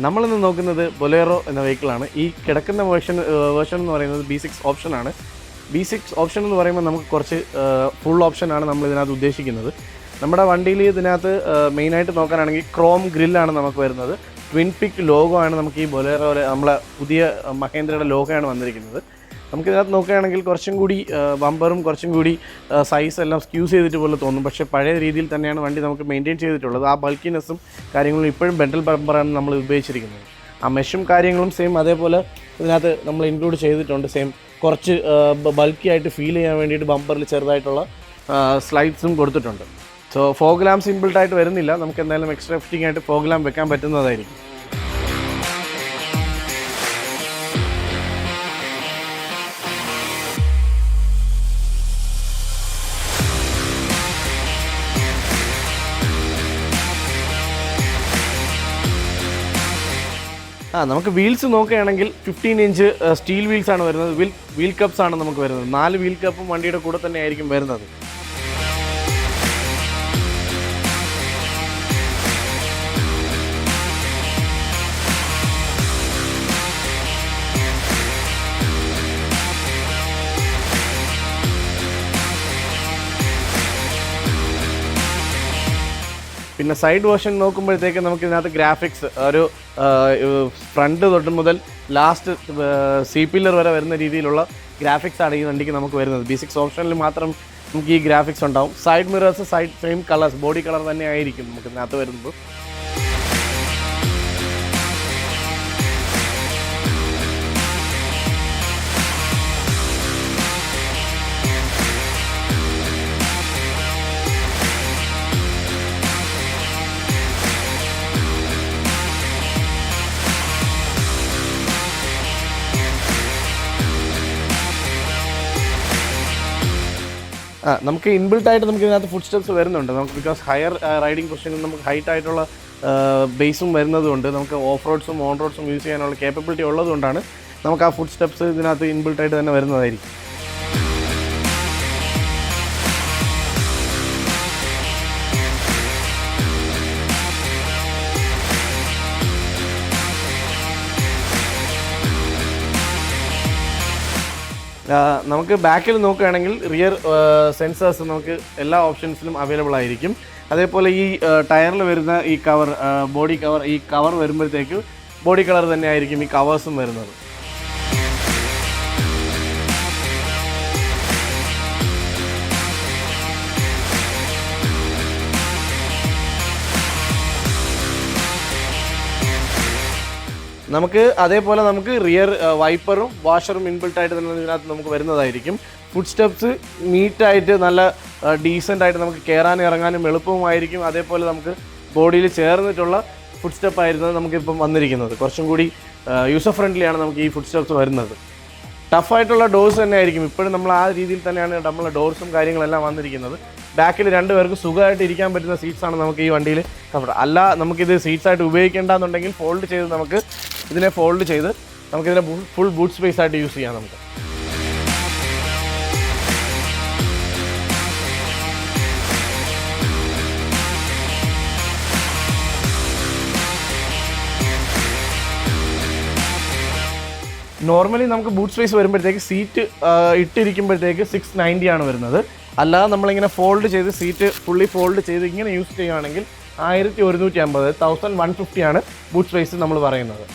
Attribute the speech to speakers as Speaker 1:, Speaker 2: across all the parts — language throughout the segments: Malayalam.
Speaker 1: നമ്മളിന്ന് നോക്കുന്നത് ബൊലേറോ എന്ന വെഹിക്കിളാണ്. ഈ കിടക്കുന്ന വേർഷൻ എന്ന് പറയുന്നത് B6 ഓപ്ഷനാണ്. B6 ഓപ്ഷൻ എന്ന് പറയുമ്പോൾ നമുക്ക് കുറച്ച് ഫുൾ ഓപ്ഷനാണ് നമ്മൾ ഇതിനകത്ത് ഉദ്ദേശിക്കുന്നത്. നമ്മുടെ വണ്ടിയിൽ ഇതിനകത്ത് മെയിനായിട്ട് നോക്കാനാണെങ്കിൽ ക്രോം ഗ്രില്ലാണ് നമുക്ക് വരുന്നത്. ട്വിൻ പിക് ലോഗോ ആണ് നമുക്ക് ഈ ബൊലേറോ നമ്മളെ പുതിയ മഹേന്ദ്രയുടെ ലോഗോയാണ് വന്നിരിക്കുന്നത്. നമുക്കിതിനകത്ത് നോക്കുകയാണെങ്കിൽ കുറച്ചും കൂടി ബമ്പറും കുറച്ചും കൂടി സൈസ് എല്ലാം സ്ക്യൂസ് ചെയ്തിട്ട് പോലെ തോന്നും. പക്ഷേ പഴയ രീതിയിൽ തന്നെയാണ് വണ്ടി നമുക്ക് മെയിൻറ്റെയിൻ ചെയ്തിട്ടുള്ളത്. ആ ബൾക്കിനെസ്സും കാര്യങ്ങളും ഇപ്പോഴും ബെൻഡൽ ബമ്പറാണ് നമ്മൾ ഉപയോഗിച്ചിരിക്കുന്നത്. ആ മെഷും കാര്യങ്ങളും സെയിം അതേപോലെ ഇതിനകത്ത് നമ്മൾ ഇൻക്ലൂഡ് ചെയ്തിട്ടുണ്ട്. സെയിം കുറച്ച് ബൾക്കി ആയിട്ട് ഫീൽ ചെയ്യാൻ വേണ്ടിയിട്ട് ബമ്പറിൽ ചെറുതായിട്ടുള്ള സ്ലൈഡ്സും കൊടുത്തിട്ടുണ്ട്. സോ ഫോഗ് ലാമ്പ് സിമ്പിൾട്ടായിട്ട് വരുന്നില്ല. നമുക്ക് എന്തായാലും എക്സ്ട്രാ ഫിറ്റിംഗ് ആയിട്ട് ഫോഗ് ലാമ്പ് വെക്കാൻ പറ്റുന്നതായിരിക്കും. നമുക്ക് വീൽസ് നോക്കുകയാണെങ്കിൽ 15 ഇഞ്ച് സ്റ്റീൽ വീൽസാണ് വരുന്നത്. വീൽ കപ്സ് ആണ് നമുക്ക് വരുന്നത്. 4 വീൽ കപ്പും വണ്ടിയുടെ കൂടെ തന്നെ ആയിരിക്കും വരുന്നത്. പിന്നെ സൈഡ് വേർഷൻ നോക്കുമ്പോഴത്തേക്ക് നമുക്ക് ഇതിനകത്ത് ഗ്രാഫിക്സ് ഒരു ഫ്രണ്ട് തൊട്ട് മുതൽ ലാസ്റ്റ് സി പില്ലർ വരെ വരുന്ന രീതിയിലുള്ള ഗ്രാഫിക്സ് ആണ് ഈ വണ്ടിക്ക് നമുക്ക് വരുന്നത്. B6 ഓപ്ഷനിൽ മാത്രം നമുക്ക് ഈ ഗ്രാഫിക്സ് ഉണ്ടാവും. Side mirrors same colours body colour തന്നെ ആയിരിക്കും നമുക്ക് ഇതിനകത്ത് വരുന്നത്. നമുക്ക് ഇൻബിൽട്ടായിട്ട് നമുക്ക് ഇതിനകത്ത് ഫുഡ് സ്റ്റെപ്സ് വരുന്നുണ്ട്. നമുക്ക് ബിക്കോസ് ഹയർ റൈഡിങ് പൊസിഷനിൽ നമുക്ക് ഹൈറ്റ് ആയിട്ടുള്ള ബേസും വരുന്നതുകൊണ്ട് നമുക്ക് ഓഫ് റോഡ്സും ഓൺ റോഡ്സും യൂസ് ചെയ്യാനുള്ള കേപ്പബിലിറ്റി ഉള്ളതുകൊണ്ടാണ് നമുക്ക് ആ ഫുഡ് സ്റ്റെപ്സ് ഇതിനകത്ത് ഇൻബിൽട്ടായിട്ട് തന്നെ വരുന്നതായിരിക്കും. നമുക്ക് ബാക്കിൽ നോക്കുകയാണെങ്കിൽ റിയർ സെൻസേഴ്സ് നമുക്ക് എല്ലാ ഓപ്ഷൻസിലും അവൈലബിൾ ആയിരിക്കും. അതേപോലെ ഈ ടയറിൽ വരുന്ന ഈ കവർ ബോഡി കവർ ഈ കവർ വരുമ്പോഴത്തേക്ക് ബോഡി കളർ തന്നെ ആയിരിക്കും ഈ കവേഴ്സും വരുന്നത്. നമുക്ക് അതേപോലെ നമുക്ക് റിയർ വൈപ്പറും വാഷറും ഇൻബിൽട്ടായിട്ട് തന്നെ ഇതിനകത്ത് നമുക്ക് വരുന്നതായിരിക്കും. ഫുഡ് സ്റ്റെപ്സ് നീറ്റായിട്ട് നല്ല ഡീസൻ്റായിട്ട് നമുക്ക് കയറാനും ഇറങ്ങാനും എളുപ്പമായിരിക്കും. അതേപോലെ നമുക്ക് ബോഡിയിൽ ചേർന്നിട്ടുള്ള ഫുഡ് സ്റ്റെപ്പ് ആയിരുന്നത് നമുക്കിപ്പം വന്നിരിക്കുന്നത്. കുറച്ചും കൂടി യൂസർ ഫ്രണ്ട്ലിയാണ് നമുക്ക് ഈ ഫുഡ് സ്റ്റെപ്സ് വരുന്നത്. ടഫായിട്ടുള്ള ഡോർസ് തന്നെ ആയിരിക്കും. ഇപ്പോഴും നമ്മൾ ആ രീതിയിൽ തന്നെയാണ് നമ്മളെ ഡോർസും കാര്യങ്ങളെല്ലാം വന്നിരിക്കുന്നത്. ബാക്കിൽ 2 പേർക്ക് സുഖമായിട്ട് ഇരിക്കാൻ പറ്റുന്ന സീറ്റ്സാണ് നമുക്ക് ഈ വണ്ടിയിൽ കംഫർട്ട്. അല്ല നമുക്കിത് സീറ്റ്സായിട്ട് ഉപയോഗിക്കേണ്ടെന്നുണ്ടെങ്കിൽ ഫോൾഡ് ചെയ്ത് നമുക്ക് ഇതിനെ ഫോൾഡ് ചെയ്ത് നമുക്കിതിനെ ഫുൾ ബൂട്ട് സ്പേസ് ആയിട്ട് യൂസ് ചെയ്യാം. നമുക്ക് നോർമലി നമുക്ക് ബൂട്ട് സ്പേസ് വരുമ്പോഴത്തേക്ക് സീറ്റ് ഇട്ടിരിക്കുമ്പോഴത്തേക്ക് 690 ആണ് വരുന്നത്. അല്ലാതെ നമ്മളിങ്ങനെ ഫോൾഡ് ചെയ്ത് സീറ്റ് ഫുള്ളി ഫോൾഡ് ചെയ്ത് ഇങ്ങനെ യൂസ് ചെയ്യുകയാണെങ്കിൽ 1150 1150 ആണ് ബൂട്ട് സ്പേസ് നമ്മൾ പറയുന്നത്.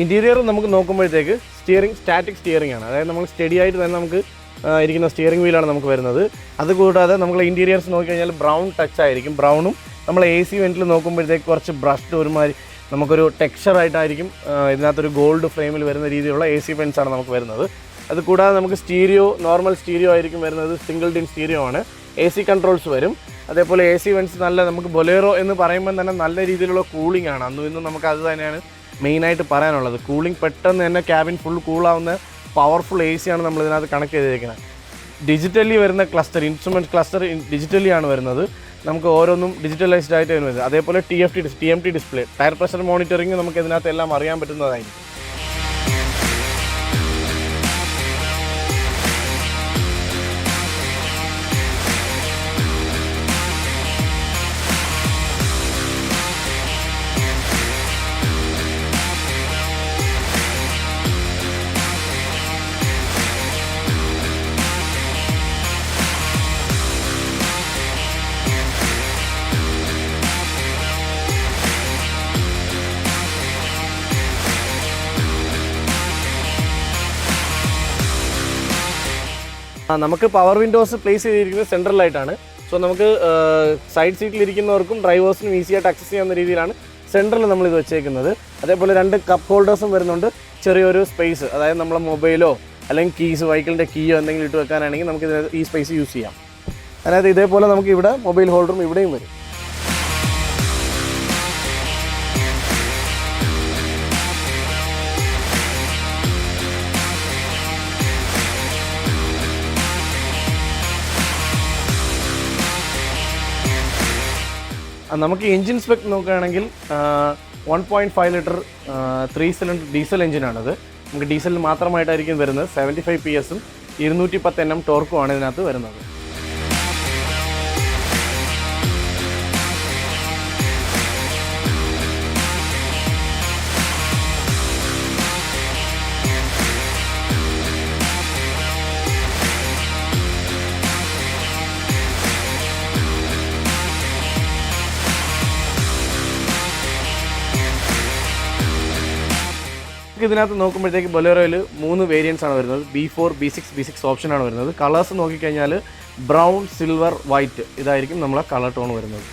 Speaker 1: ഇൻറ്റീരിയർ നമുക്ക് നോക്കുമ്പോഴത്തേക്ക് സ്റ്റാറ്റിക് സ്റ്റിയറിംഗ് ആണ്. അതായത് നമ്മൾ സ്റ്റഡി ആയിട്ട് തന്നെ നമുക്ക് ഇരിക്കുന്ന സ്റ്റിയറിംഗ് വീലാണ് നമുക്ക് വരുന്നത്. അതുകൂടാതെ നമ്മൾ ഇൻറ്റീരിയേഴ്സ് നോക്കിക്കഴിഞ്ഞാൽ ബ്രൗൺ ടച്ച് ആയിരിക്കും. ബ്രൗണും നമ്മൾ AC വെൻറ്റിൽ നോക്കുമ്പോഴത്തേക്ക് കുറച്ച് ബ്രഷ്ഡ് ഒരുമാതിരി നമുക്കൊരു ടെക്സ്ചറായിട്ടായിരിക്കും ഇതിനകത്തൊരു ഗോൾഡ് ഫ്രെയിമിൽ വരുന്ന രീതിയിലുള്ള AC വെൻറ്റ്സാണ് നമുക്ക് വരുന്നത്. അതുകൂടാതെ നമുക്ക് നോർമൽ സ്റ്റീരിയോ ആയിരിക്കും വരുന്നത്. സിംഗിൾ ഡിൻ സ്റ്റീരിയോ ആണ്. AC കൺട്രോൾസ് വരും. അതേപോലെ AC വെൻറ്റ്സ് നല്ല നമുക്ക് ബൊലേറോ എന്ന് പറയുമ്പോൾ തന്നെ നല്ല രീതിയിലുള്ള കൂളിംഗ് ആണ്. അന്നും ഇന്നും നമുക്ക് അത് തന്നെയാണ് മെയിനായിട്ട് പറയാനുള്ളത്. കൂളിംഗ് പെട്ടെന്ന് തന്നെ ക്യാബിൻ ഫുൾ കൂളാവുന്ന പവർഫുൾ AC ആണ് നമ്മൾ ഇതിനകത്ത് കണക്ട് ചെയ്തിരിക്കുന്നത്. ഡിജിറ്റലി വരുന്ന ക്ലസ്റ്റർ ഇൻസ്ട്രുമെൻറ്റ് ക്ലസ്റ്റർ ഡിജിറ്റലി ആണ് വരുന്നത്. നമുക്ക് ഓരോന്നും ഡിജിറ്റലൈസ്ഡ് ആയിട്ട് വരുന്നത്. അതേപോലെ TMT display, tyre pressure monitoring നമുക്ക് ഇതിനകത്ത് എല്ലാം അറിയാൻ പറ്റുന്നതായിരിക്കും. നമുക്ക് പവർ വിൻഡോസ് പ്ലേസ് ചെയ്തിരിക്കുന്നത് സെൻട്രലായിട്ടാണ്. സോ നമുക്ക് സൈഡ് സീറ്റിലിരിക്കുന്നവർക്കും ഡ്രൈവേഴ്സിനും ഈസിയായിട്ട് ആക്സസ് ചെയ്യാവുന്ന രീതിയിലാണ് സെൻട്രൽ നമ്മളിത് വെച്ചേക്കുന്നത്. അതേപോലെ 2 കപ്പ് ഹോൾഡേഴ്സും വരുന്നുണ്ട്. ചെറിയൊരു സ്പേസ്, അതായത് നമ്മളെ മൊബൈലോ അല്ലെങ്കിൽ കീസ്, വെഹിക്കിളിൻ്റെ കീയോ എന്തെങ്കിലും ഇട്ട് വെക്കാനാണെങ്കിൽ നമുക്ക് ഈ സ്പേസ് യൂസ് ചെയ്യാം. അതായത് ഇതേപോലെ നമുക്ക് ഇവിടെ മൊബൈൽ ഹോൾഡറും ഇവിടെയും വരും. നമുക്ക് എൻജിൻ സ്പെക് നോക്കുകയാണെങ്കിൽ 1.5 ലിറ്റർ 3 സിലിണ്ടർ ഡീസൽ എഞ്ചിനാണത്. നമുക്ക് ഡീസലിന് മാത്രമായിട്ടായിരിക്കും വരുന്നത്. 75 PS 210 Nm ടോർക്കുമാണ് ഇതിനകത്ത് വരുന്നത്. ഇതിനകത്ത് നോക്കുമ്പോഴത്തേക്ക് ബൊലേറോയിൽ 3 വേരിയൻസ് ആണ് വരുന്നത്. B4, B6 ഓപ്ഷനാണ് വരുന്നത്. കളേഴ്സ് നോക്കിക്കഴിഞ്ഞാൽ ബ്രൗൺ, സിൽവർ, വൈറ്റ് ഇതായിരിക്കും നമ്മളെ കളർ ടോൺ വരുന്നത്.